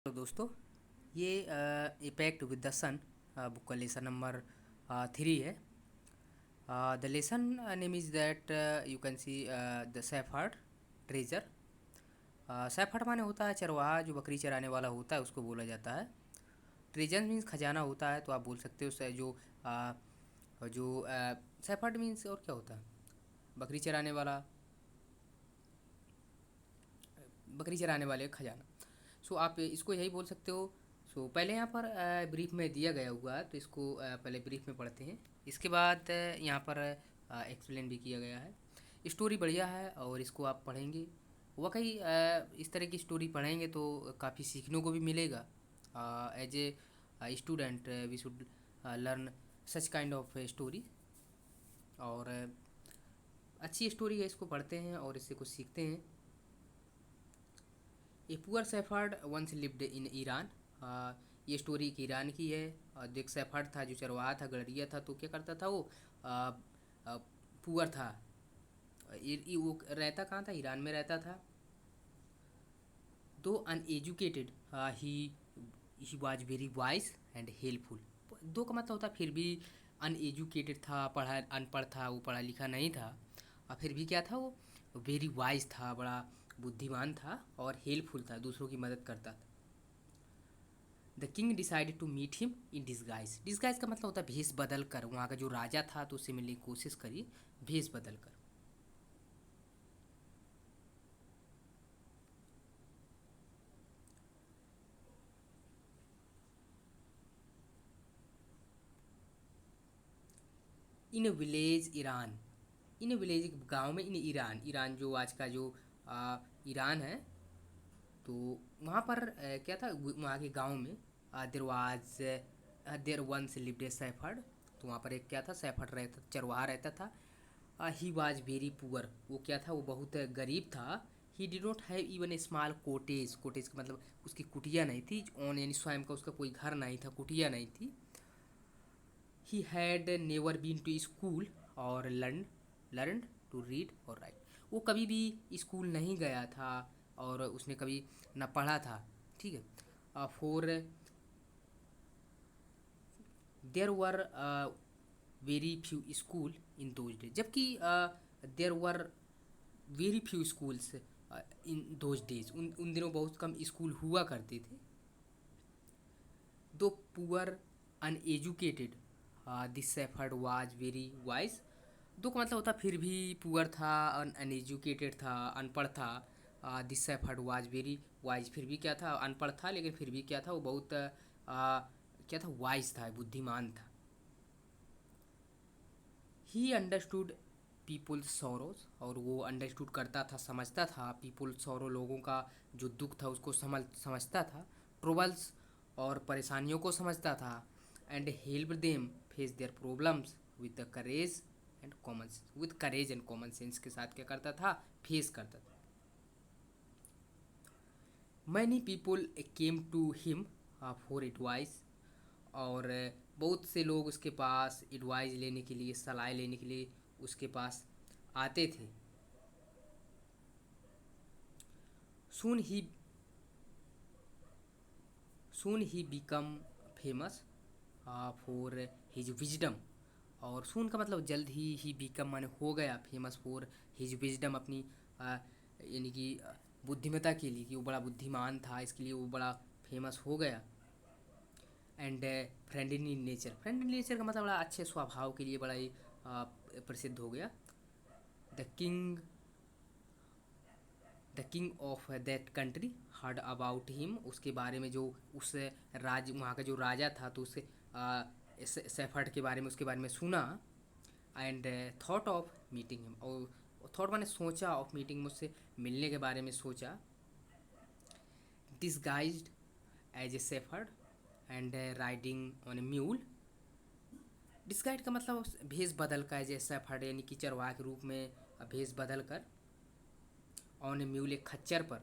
तो दोस्तों, ये a pact with the sun book का लेसन नंबर 3 है। The lesson name is that you can see the shepherd treasure. Shepherd माने होता है चरवाहा, जो बकरी चराने वाला होता है उसको बोला जाता है। ट्रेजर मीन्स खजाना होता है, तो आप बोल सकते हो जो सैफर्ड मीन्स और क्या होता है, बकरी चराने वाला, बकरी चराने वाले खजाना। सो आप इसको यही बोल सकते हो। सो पहले यहाँ पर ब्रीफ में दिया गया हुआ है, तो इसको पहले ब्रीफ में पढ़ते हैं। इसके बाद यहाँ पर एक्सप्लेन भी किया गया है। स्टोरी बढ़िया है और इसको आप पढ़ेंगे, वाकई इस तरह की स्टोरी पढ़ेंगे तो काफ़ी सीखने को भी मिलेगा। As a student we should learn such kind of story. और अच्छी स्टोरी है, इसको पढ़ते हैं और इससे कुछ सीखते हैं। A poor shepherd once lived in Iran. ये स्टोरी एक ईरान की है। जो एक सेफर्ड था, जो चरवाहा था, गड़रिया था, तो क्या करता था वो, पुअर था। वो रहता कहाँ था, ईरान में रहता था। दो uneducated he he was very wise and helpful. दो का मतलब होता फिर भी अनएजुकेटेड था, पढ़ा अनपढ़ था, वो पढ़ा लिखा नहीं था, और फिर भी क्या था वो, वेरी वाइज था, बड़ा बुद्धिमान था और हेल्पफुल था, दूसरों की मदद करता था। The king decided to meet him in disguise. Disguise का मतलब होता है भेष बदल कर। वहाँ का जो राजा था तो उससे मिलने की कोशिश करी भेष बदल कर। In village Iran. In village गांव में, इन ईरान, ईरान जो आज का जो ईरान है, तो वहाँ पर क्या था, वहाँ के गांव में there was there once lived a shepherd. तो वहाँ पर एक क्या था, सैफर्ड रहता, चरवाहा रहता था। He was very poor. वो क्या था, वो बहुत गरीब था। He did not have even a small cottage. Cottage का मतलब उसकी कुटिया नहीं थी, ऑन यानी स्वयं का उसका कोई घर नहीं था, कुटिया नहीं थी। He had never been to school और लर्न टू रीड और राइट। वो कभी भी स्कूल नहीं गया था और उसने कभी न पढ़ा था। ठीक है। For there were very few school in those days, जबकि there were very few schools in those days, उन उन दिनों बहुत कम स्कूल हुआ करते थे। दो poor uneducated this shepherd was very wise. दो का मतलब होता फिर भी पुअर था, अनएजुकेटेड था, अनपढ़ था। This shepherd was very wise, फिर भी क्या था, अनपढ़ था लेकिन फिर भी क्या था, वो बहुत क्या था, वाइज था, बुद्धिमान था। ही अंडरस्टूड पीपुल्स सॉरोज, और वो अंडरस्टूड करता था, समझता था पीपुल सॉरो, लोगों का जो दुख था उसको समझता था। ट्रबल्स, और परेशानियों को समझता था। And help them face their problems with the courage and common, with courage and common sense के साथ क्या करता था, फेस करता था। Many people came to him for advice, और बहुत से लोग उसके पास एडवाइस लेने के लिए, सलाह लेने के लिए उसके पास आते थे। Soon he soon he become famous for his wisdom. और सून का मतलब जल्द ही बिकम माने हो गया, फेमस फॉर हिज विजडम, अपनी यानी कि बुद्धिमत्ता के लिए, कि वो बड़ा बुद्धिमान था, इसके लिए वो बड़ा फेमस हो गया। And friendly nature, friendly nature का मतलब बड़ा अच्छे स्वभाव के लिए बड़ा ही प्रसिद्ध हो गया। The king the king of that country heard about him, उसके बारे में, जो उस वहाँ का जो राजा था, तो उससे सेफर्ड के बारे में, उसके बारे में सुना। And thought of meeting him, और थॉट मैंने सोचा, ऑफ मीटिंग, मुझसे मिलने के बारे में सोचा। Disguised as a shepherd and riding on a mule. Disguise का मतलब भेष बदल का, एज ए सेफर्ड यानी कि चरवाहा के रूप में भेष बदल कर। ऑन ए म्यूल, एक खच्चर पर।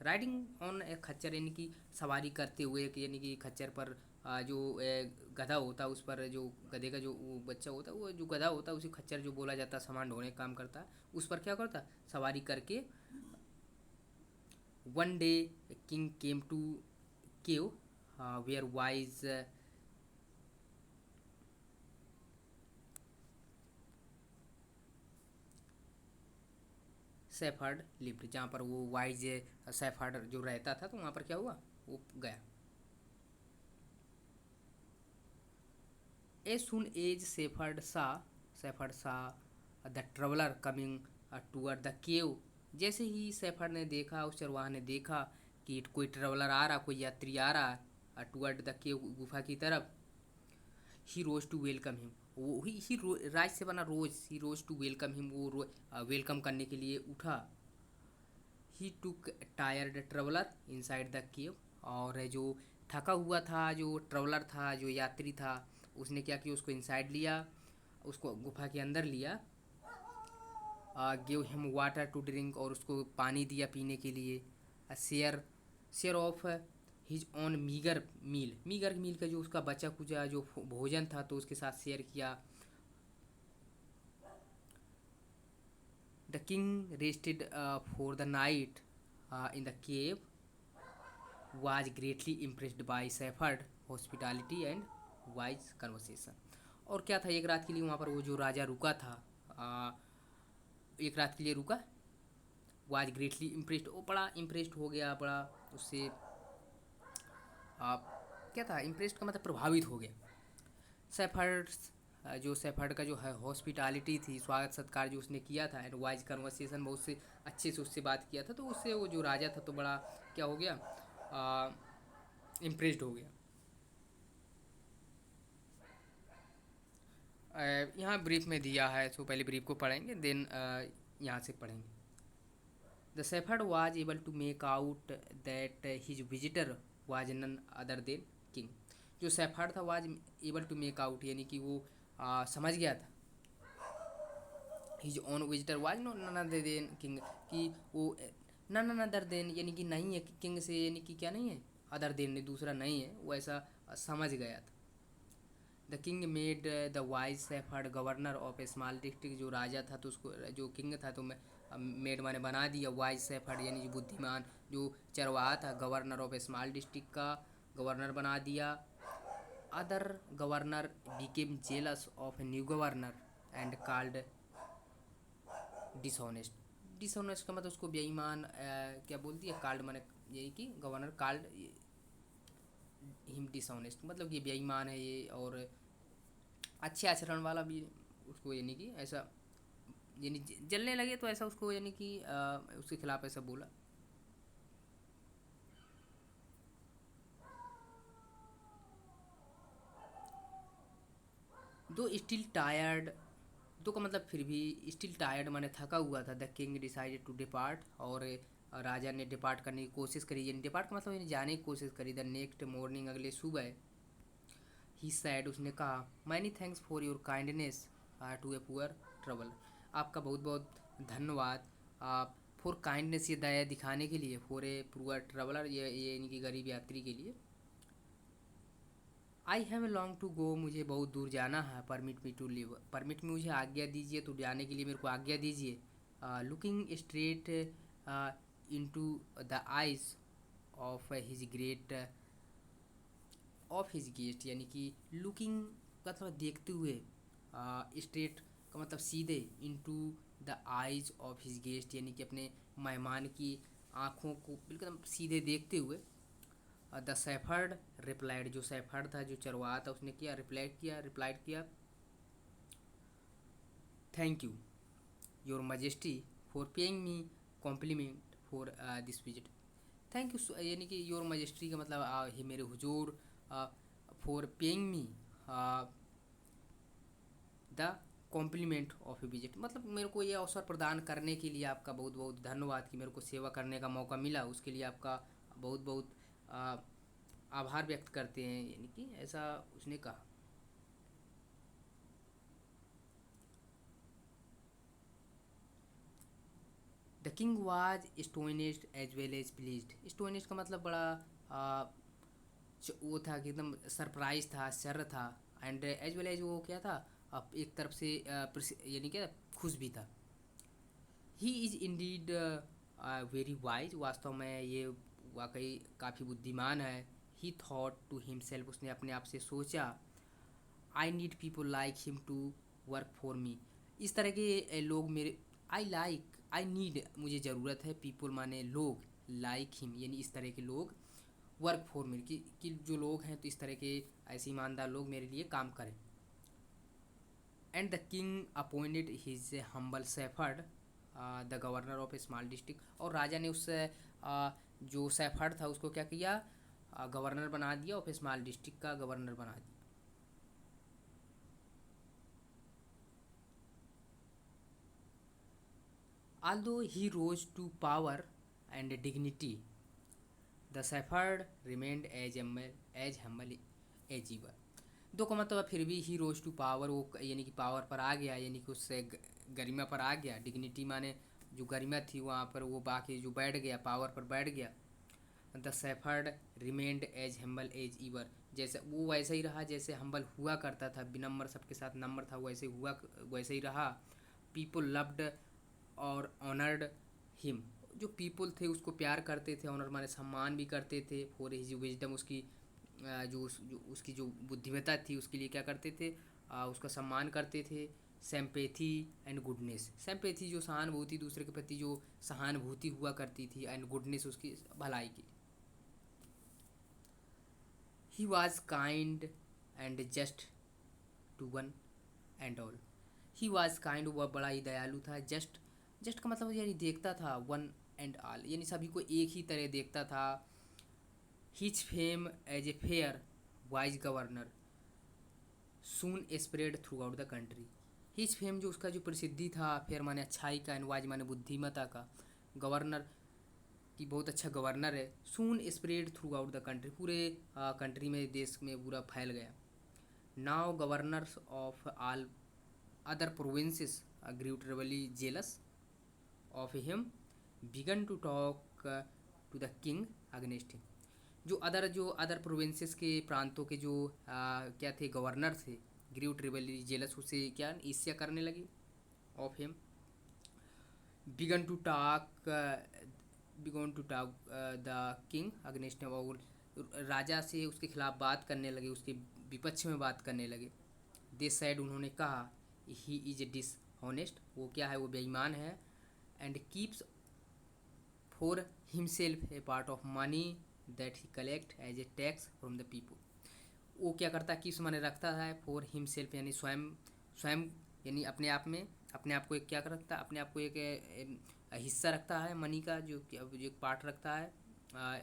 राइडिंग ऑन ए खच्चर यानी कि सवारी करते हुए, यानी कि खच्चर पर जो गधा होता है, उस पर जो गधे का जो वो बच्चा होता है, वो जो गधा होता है, उसी खच्चर जो बोला जाता है, सामान ढोने का काम करता है, उस पर क्या करता, सवारी करके। One day king came to cave where wise shepherd lived, जहाँ पर वो वाइज सेफर्ड जो रहता था, तो वहाँ पर क्या हुआ, वो गया। As soon as shepherd saw the traveller coming toward the cave, जैसे ही सेफर्ड ने देखा, उस चरवाहा ने देखा कि कोई ट्रेवलर आ रहा, कोई यात्री आ रहा टूअर्ड द केव, गुफा की तरफ, he rose to welcome him, वो ही राज से बना rose, he rose to welcome him, वो वेलकम करने के लिए उठा। He took tired traveller inside the cave, और जो थका हुआ था, जो ट्रेवलर था, जो यात्री था, उसने क्या किया, उसको इनसाइड लिया, उसको गुफा के अंदर लिया। Give him water to drink, और उसको पानी दिया पीने के लिए। Share share of his own meagre meal का जो उसका बचा कुचा जो भोजन था, तो उसके साथ शेयर किया। The king rested for the night in the cave, was greatly impressed by Shepherd hospitality and wise conversation। और क्या था, एक रात के लिए वहाँ पर वो जो राजा रुका था, एक रात के लिए रुका। was greatly impressed, वो बड़ा impressed हो गया, बड़ा उससे आ, क्या था, impressed का मतलब प्रभावित हो गया। सेफर्ड जो सेफर्ड का जो है हॉस्पिटैलिटी थी, स्वागत सत्कार जो उसने किया था, एंड वाइज कन्वर्सेशन, बहुत से अच्छे से उससे बात किया था, तो उससे वो जो राजा था तो बड़ा क्या हो गया, इम्प्रेस्ड हो गया। यहाँ ब्रीफ में दिया है, तो पहले ब्रीफ को पढ़ेंगे, देन यहाँ से पढ़ेंगे। The shepherd was able to make out that his visitor was none other than king, जो शेफर्ड था was able to make out, यानी कि वो समझ गया था, his own visitor was no none other than king, कि वो नन अदर देन यानी कि नहीं है किंग से, यानी कि क्या नहीं है, अदर देन दूसरा नहीं है, वो ऐसा समझ गया था। The king made the wise shepherd governor of A small district, जो राजा था तो उसको, जो किंग था तो मेड माने बना दिया, वाइज सेफर्ड यानी जो बुद्धिमान जो चरवाहा था, governor of A small district का गवर्नर बना दिया। Other governor became jealous of a new governor and called dishonest. Dishonest का मतलब उसको बेईमान क्या बोल दिया, कॉल्ड माने यही कि गवर्नर कॉल्ड हिम डिसऑनेस्ट, मतलब ये बेईमान है ये, और अच्छे आचरण वाला भी उसको, यानी कि ऐसा, यानी जलने लगे तो ऐसा उसको, यानी कि उसके खिलाफ ऐसा बोला। दो स्टिल टायर्ड, दो का मतलब फिर भी, स्टिल टायर्ड माने थका हुआ था। The king decided to depart, और राजा ने डिपार्ट करने की कोशिश करी, यानी डिपार्ट का मतलब यानी जाने की कोशिश करी। द नेक्स्ट मॉर्निंग, अगले सुबह, ही सैड, उसने कहा, many thanks for your kindness to a poor trouble, आपका बहुत बहुत धन्यवाद आप फॉर काइंडनेस, ये दया दिखाने के लिए, फॉर ए पुअर ट्रैवलर, ये इनकी गरीब यात्री के लिए। I have long to go, मुझे बहुत दूर जाना है। Permit me to leave, permit me मुझे आज्ञा दीजिए, तो जाने के लिए मेरे को आज्ञा दीजिए। Looking straight into the eyes of his great of his guest, यानी कि लुकिंग का थोड़ा देखते हुए, स्ट्रेट का मतलब सीधे, into the eyes of his guest, यानी कि अपने मेहमान की आँखों को बिल्कुल सीधे देखते हुए। द सेफर्ड रिप्लाइड, जो सेफर्ड था जो चरवाहा था उसने किया, रिप्लाइड किया, thank you your majesty for paying me compliment for this visit. Thank you, यानी कि योर मजेस्ट्री का मतलब ही मेरे हुजूर, for paying me the compliment of a visit, मतलब मेरे को ये अवसर प्रदान करने के लिए आपका बहुत बहुत धन्यवाद, कि मेरे को सेवा करने का मौका मिला, उसके लिए आपका बहुत बहुत आभार व्यक्त करते हैं, यानी कि ऐसा उसने कहा। The king was astonished as well as pleased, astonished का मतलब बड़ा वो था कि एकदम सरप्राइज था, आश्चर्य था, एंड एज वेल एज वो क्या था, एक तरफ से यानी क्या खुश भी था। He is Indeed very wise, वास्तव में ये वाकई काफ़ी बुद्धिमान है। ही थॉट टू हिमसेल्फ, उसने अपने आप से सोचा, I need people like him to work for me. इस तरह के लोग मेरे, आई नीड मुझे ज़रूरत है, पीपल माने लोग, लाइक हिम यानी इस तरह के लोग, वर्क फॉर मी कि जो लोग हैं तो इस तरह के ऐसे ईमानदार लोग मेरे लिए काम करें। And the king appointed his humble shepherd the governor of A small district, और राजा ने उस जो शेफर्ड था उसको क्या किया, गवर्नर बना दिया, ऑफ ए स्मॉल डिस्ट्रिक्ट का गवर्नर बना दिया। Although he rose to power and dignity, the shepherd remained as humble as ever। दो का मतलब फिर भी ही रोज टू पावर, वो यानी कि पावर पर आ गया, यानी कि उससे गरिमा पर आ गया। डिग्निटी माने जो गरिमा थी वहाँ पर वो बाकी जो बैठ गया, पावर पर बैठ गया। The shepherd remained as humble as ever, जैसे वो वैसे ही रहा जैसे हम्बल हुआ करता था, विनम्र, सबके साथ नम्र था, वैसे ही रहा। पीपल लव्ड और ऑनर्ड हिम, जो पीपल थे उसको प्यार करते थे, ऑनर माने सम्मान भी करते थे। फॉर हिज विजडम, उसकी जो उसकी जो बुद्धिमत्ता थी उसके लिए क्या करते थे, उसका सम्मान करते थे। सिंपैथी एंड गुडनेस, सिंपैथी जो सहानुभूति, दूसरे के प्रति जो सहानुभूति हुआ करती थी, एंड गुडनेस उसकी भलाई की। He was kind and just to one and all. He was kind, वह बड़ा ही दयालु था। जस्ट, जस्ट का मतलब यानी देखता था, वन एंड ऑल यानी सभी को एक ही तरह देखता था। His fame as a fair wise governor soon spread throughout the country. His fame, जो उसका जो प्रसिद्धि था, फेयर माने अच्छाई का, एंड वाइज माने बुद्धिमता का, गवर्नर कि बहुत अच्छा गवर्नर है। Soon spread throughout the country, पूरे कंट्री में, देश में पूरा फैल गया। Now governors of all other provinces grew trebly jealous of him, began to talk to the king against him। जो अदर प्रोविंसेस के प्रांतों के जो क्या थे, गवर्नर थे, ग्रीव ट्रिबली जेलस, उसे क्या ईर्ष्या करने लगे, of him. Began to talk the king against him, और राजा से उसके खिलाफ बात करने लगे, उसके विपक्ष में बात करने लगे। दे सैड, उन्होंने कहा, ही इज ए डिसऑनेस्ट, वो क्या है, वो बेईमान है। And keeps for himself a part of money that he collect as a tax from the people. वो क्या करता है, किस माने रखता है, फॉर हिमसेल्फ यानी स्वयं, स्वयं यानी अपने आप में, अपने आप को एक क्या रखता है, अपने आप को एक हिस्सा रखता है मनी का, जो एक पार्ट रखता है।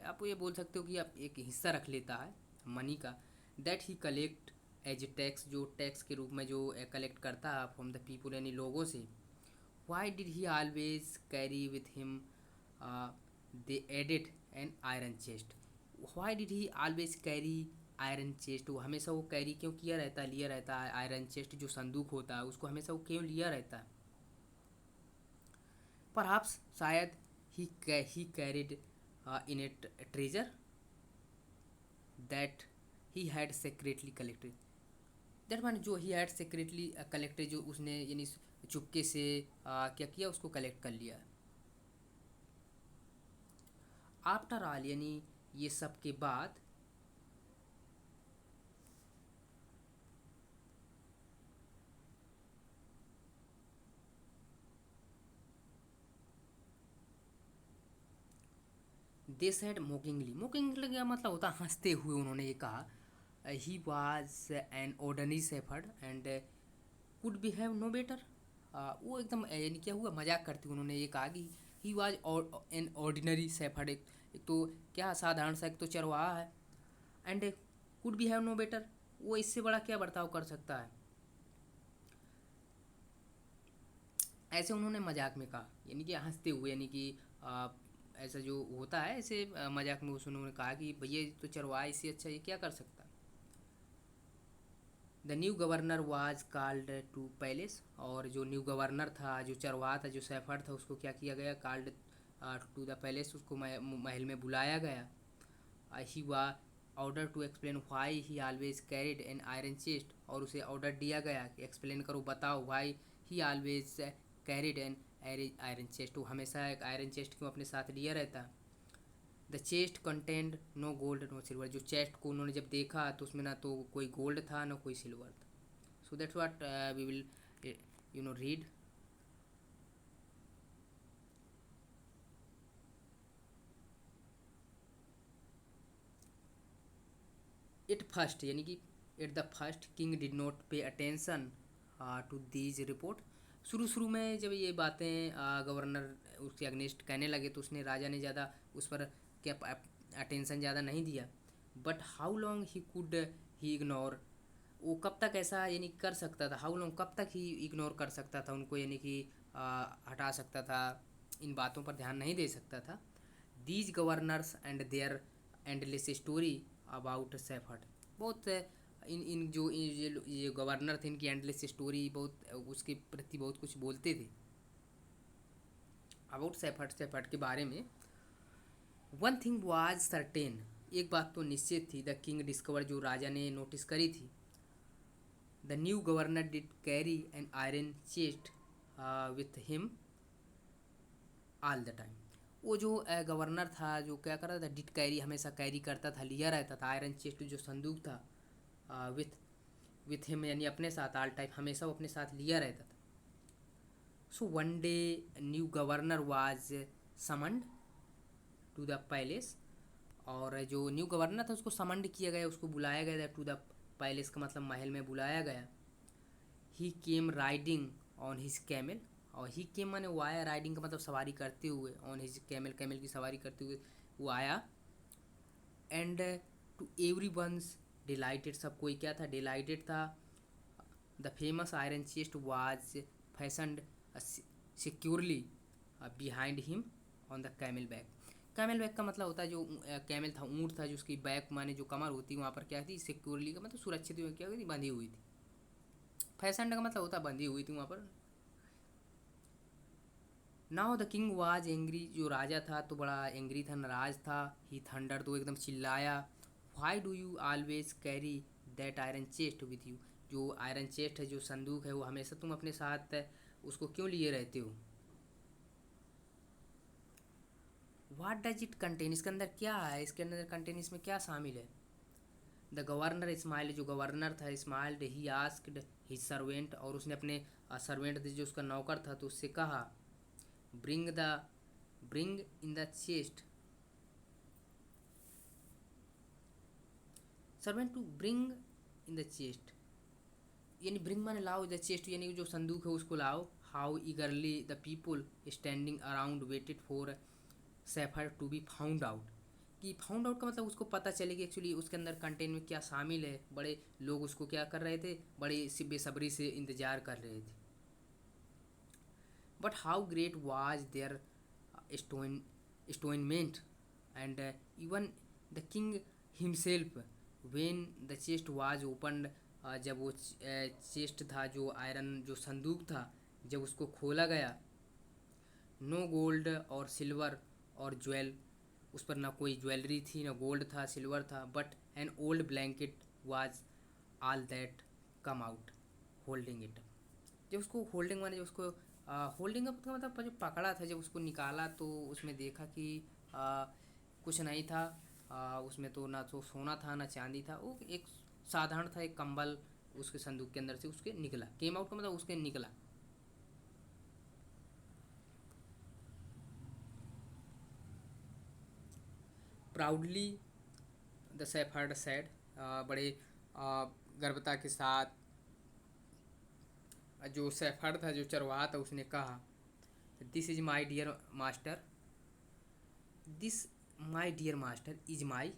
आप ये बोल सकते हो कि आप एक हिस्सा रख लेता है मनी का। That he collect as tax, जो टैक्स के रूप में जो कलेक्ट करता है फ्रॉम द पीपल यानी लोगों से। Why did he always carry with him, they added an iron chest. Why did he always carry iron chest, वो हमेशा वो कैरी क्यों किया रहता है, लिया रहता है। आयरन चेस्ट जो संदूक होता है उसको हमेशा वो क्यों लिया रहता है। परहैप्स, शायद, ही carried in A treasure that he had secretly collected. That मान जो ही हैड सेक्रेटली कलेक्टेड, जो उसने यानी चुपके से क्या किया, उसको कलेक्ट कर लिया। आफ्टर ऑल यानी ये सब के बाद, दे सेड मोकिंगली, मोकिंगली का मतलब होता है हंसते हुए, उन्होंने ये कहा, he was an ordinary shepherd and could be have no better. वो एकदम यानी क्या हुआ, मजाक करते हुए उन्होंने ये कहा कि he was an ordinary shepherd, एक तो क्या साधारण सा एक तो चरवाहा है, and could be have no better, वो इससे बड़ा क्या बर्ताव कर सकता है, ऐसे उन्होंने मजाक में कहा, यानी कि हंसते हुए, यानी कि ऐसा जो होता है ऐसे मजाक में उन्होंने कहा कि भैया तो चरवाहा, इससे अच्छा ये क्या कर सकता है। The new governor was called to palace, और जो न्यू गवर्नर था, जो चरवाहा था, जो शेफर्ड था, उसको क्या किया गया, कॉल्ड टू द पैलेस, उसको महल में बुलाया गया। He was order to explain why he always carried an iron chest, और उसे ऑर्डर दिया गया कि एक्सप्लेन करो, बताओ, why he always carried an iron chest, वो हमेशा एक आयरन चेस्ट क्यों अपने साथ लिया रहता। The chest contained no gold no silver, जो चेस्ट को उन्होंने जब देखा तो उसमें ना तो कोई गोल्ड था ना कोई सिल्वर था. So that's what we will read. It first यानी कि at the first king did not pay attention to these report. शुरू शुरू में जब ये बातें गवर्नर उसके अगेंस्ट कहने लगे तो उसने राजा ने ज़्यादा उस पर क्या अटेंशन ज़्यादा नहीं दिया. But how long he could he ignore, वो कब तक ऐसा यानी कर सकता था, हाउ लॉन्ग कब तक ही इग्नोर कर सकता था उनको, यानी कि हटा सकता था, इन बातों पर ध्यान नहीं दे सकता था. These governors and their endless story about shepherd. बहुत ये गवर्नर थे, इनकी एंडलेस स्टोरी बहुत उसके प्रति बहुत कुछ बोलते थे अबाउट सेफर्ड, सेफर्ड के बारे में. वन थिंग वाज सर्टेन, एक बात तो निश्चित थी. द किंग डिस्कवर, जो राजा ने नोटिस करी थी. The new governor did carry N iron chest with him all the time. वो जो गवर्नर था जो क्या कर रहा था, डिड कैरी हमेशा कैरी करता था, लिया रहता था आयरन चेस्ट जो संदूक था विथ विथ हिम यानी अपने साथ, ऑल टाइम हमेशा वो अपने साथ लिया रहता था. So one day new governor was summoned to the palace, और जो न्यू गवर्नर था उसको समन्ड किया गया, उसको बुलाया गया टू द पैलेस का मतलब महल में बुलाया गया. ही केम राइडिंग ऑन हिज कैमल, और ही केम माने वो आया, राइडिंग का मतलब सवारी करते हुए, ऑन हिज कैमल, कैमल की सवारी करते हुए वो आया. And to everyone's delighted, सब कोई क्या था, डिलाइटेड था. The famous iron chest was fastened securely behind him on the camel back. Camel back का मतलब होता है जो कैमल था, ऊँट था, जो उसकी बैक माने जो कमर होती वहाँ पर क्या थी, सिक्योरली का मतलब सुरक्षित क्या हुई थी, बंधी हुई थी. फैशन का मतलब होता बंधी हुई थी वहाँ पर. Now the king was angry, जो राजा था तो बड़ा एंग्री था, नाराज था. ही थंडर, तो एकदम चिल्लाया. Why do you always carry that iron chest with you, जो आयरन चेस्ट है, जो संदूक है, वो हमेशा तुम अपने साथ उसको क्यों लिए रहते हो. व्हाट डज इट कंटेन, इसके अंदर क्या है, इसके अंदर कंटेन, इसमें क्या शामिल है. द गवर्नर स्माइल्ड, जो गवर्नर था smiled. He asked his servant, और उसने अपने सर्वेंट जो उसका नौकर था तो उससे कहा. Bring in the chest, servant to bring in the chest, यानी ब्रिंग माने लाओ, द चेस्ट यानी जो संदूक है उसको लाओ. How eagerly the people standing around waited for shepherd to be found out, कि फाउंड आउट का मतलब उसको पता चले कि एक्चुअली उसके अंदर कंटेंट में क्या शामिल है. बड़े लोग उसको क्या कर रहे थे, बड़ी बेसब्री से इंतजार कर रहे थे. But how great was their astonishment and even the king himself when the chest was opened, जब वो चेस्ट था जो आयरन जो संदूक था, जब उसको खोला गया. नो गोल्ड और सिल्वर और ज्वेल, उस पर ना कोई ज्वेलरी थी, ना गोल्ड था, सिल्वर था. But an old blanket was all that come out holding it. जब उसको होल्डिंग माने, जब उसको होल्डिंग अप का मतलब जो पकड़ा था, जब उसको निकाला तो उसमें देखा कि कुछ नहीं था. उसमें तो ना तो सोना था ना चांदी था, वो एक साधारण था, एक कंबल उसके संदूक के अंदर से उसके निकला. केम आउट का मतलब उसके निकला. प्राउडली द सेफर्ड सैड, बड़े गर्वता के साथ जो सेफर्ड था, जो चरवाहा था, उसने कहा. This is my dear master, this my dear master is my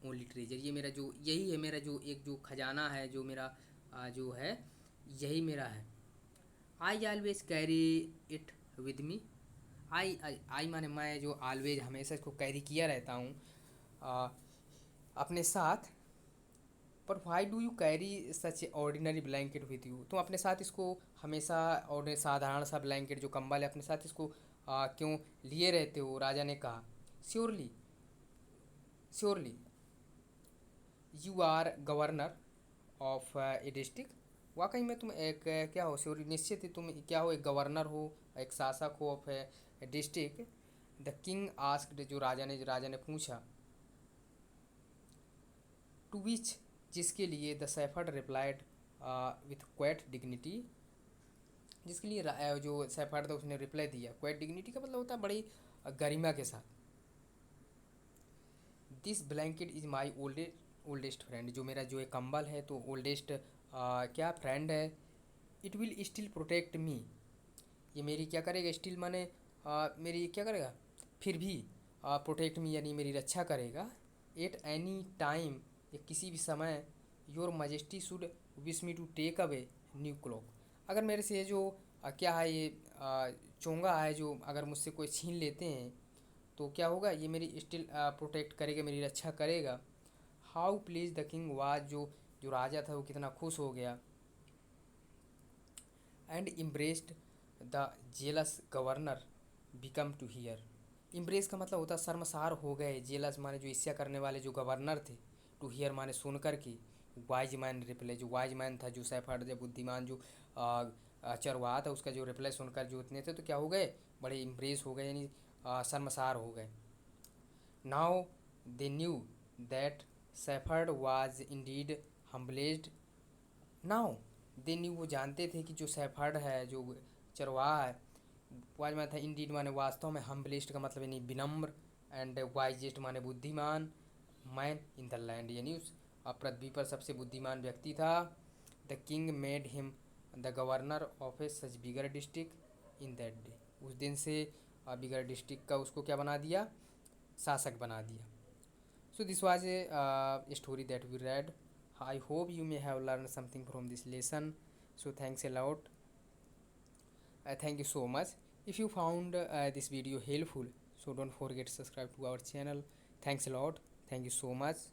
only treasure, ये मेरा जो यही है, मेरा जो एक जो खजाना है, जो मेरा जो है, यही मेरा है. I always carry it with me. I माने मैं, जो ऑलवेज हमेशा इसको कैरी किया रहता हूँ अपने साथ. पर why do you carry such ordinary blanket with you, तुम अपने साथ इसको हमेशा और साधारण सा ब्लैंकेट जो कंबल है अपने साथ इसको क्यों लिए रहते हो, राजा ने कहा. Surely surely you are governor of A district, वाकई में तुम एक क्या हो, श्योर निश्चित ही तुम क्या हो, एक गवर्नर हो, एक शासक हो of A district the king asked, जो राजा ने पूछा, टू विच, जिसके लिए, the shepherd replied with quite dignity, जिसके लिए जो शेफर्ड था उसने रिप्लाई दिया, क्वाइट डिग्निटी का मतलब होता है बड़ी गरिमा के साथ, this blanket is my oldest friend, जो मेरा जो एक कंबल है तो ओल्डेस्ट क्या फ्रेंड है, it will still protect me, ये मेरी क्या करेगा, स्टिल माने मेरी क्या करेगा, फिर भी प्रोटेक्ट मी यानी मेरी रक्षा करेगा, एट एनी टाइम, या किसी भी समय, your majesty should wish me to take away new cloak, अगर मेरे से ये जो क्या है ये चोंगा है जो अगर मुझसे कोई छीन लेते हैं तो क्या होगा, ये मेरी स्टिल प्रोटेक्ट करेगा, मेरी रक्षा करेगा। How pleased the king was, जो राजा था वो कितना खुश हो गया, and embraced the jealous governor become to hear, embrace का मतलब होता है शर्मसार हो गए, जेलस माने जो ईर्ष्या करने वाले जो गवर्नर थे, टू हियर माने सुन कर के, वाइज मैन रिप्लाई, जो वाइज मैन था, जो शेफर्ड, जो बुद्धिमान, जो चरवाहा था, उसका जो रिप्लाई सुनकर जो इतने थे तो क्या हो गए, बड़े इम्प्रेस हो गए, यानी शर्मसार हो गए। Now they knew that shepherd was indeed humbled, now they knew, वो जानते थे कि जो शेफर्ड है, जो चरवाहा है, वाइज मैन था, इंडीड माने वास्तव में, हम्बलेस्ट का मतलब यानी विनम्र, एंड वाइजेस्ट माने बुद्धिमान, मैन इन द लैंड यानी उस पृथ्वी पर सबसे बुद्धिमान व्यक्ति था। The king made him the governor of A such bigger district in that day, उस दिन से बिगर डिस्ट्रिक्ट का उसको क्या बना दिया, शासक बना दिया। So this was a story that we read, I hope you may have learned something from this lesson. So thanks a lot. Thank you so much. If you found this video helpful, so don't forget to subscribe to our channel. Thanks a lot. Thank you so much.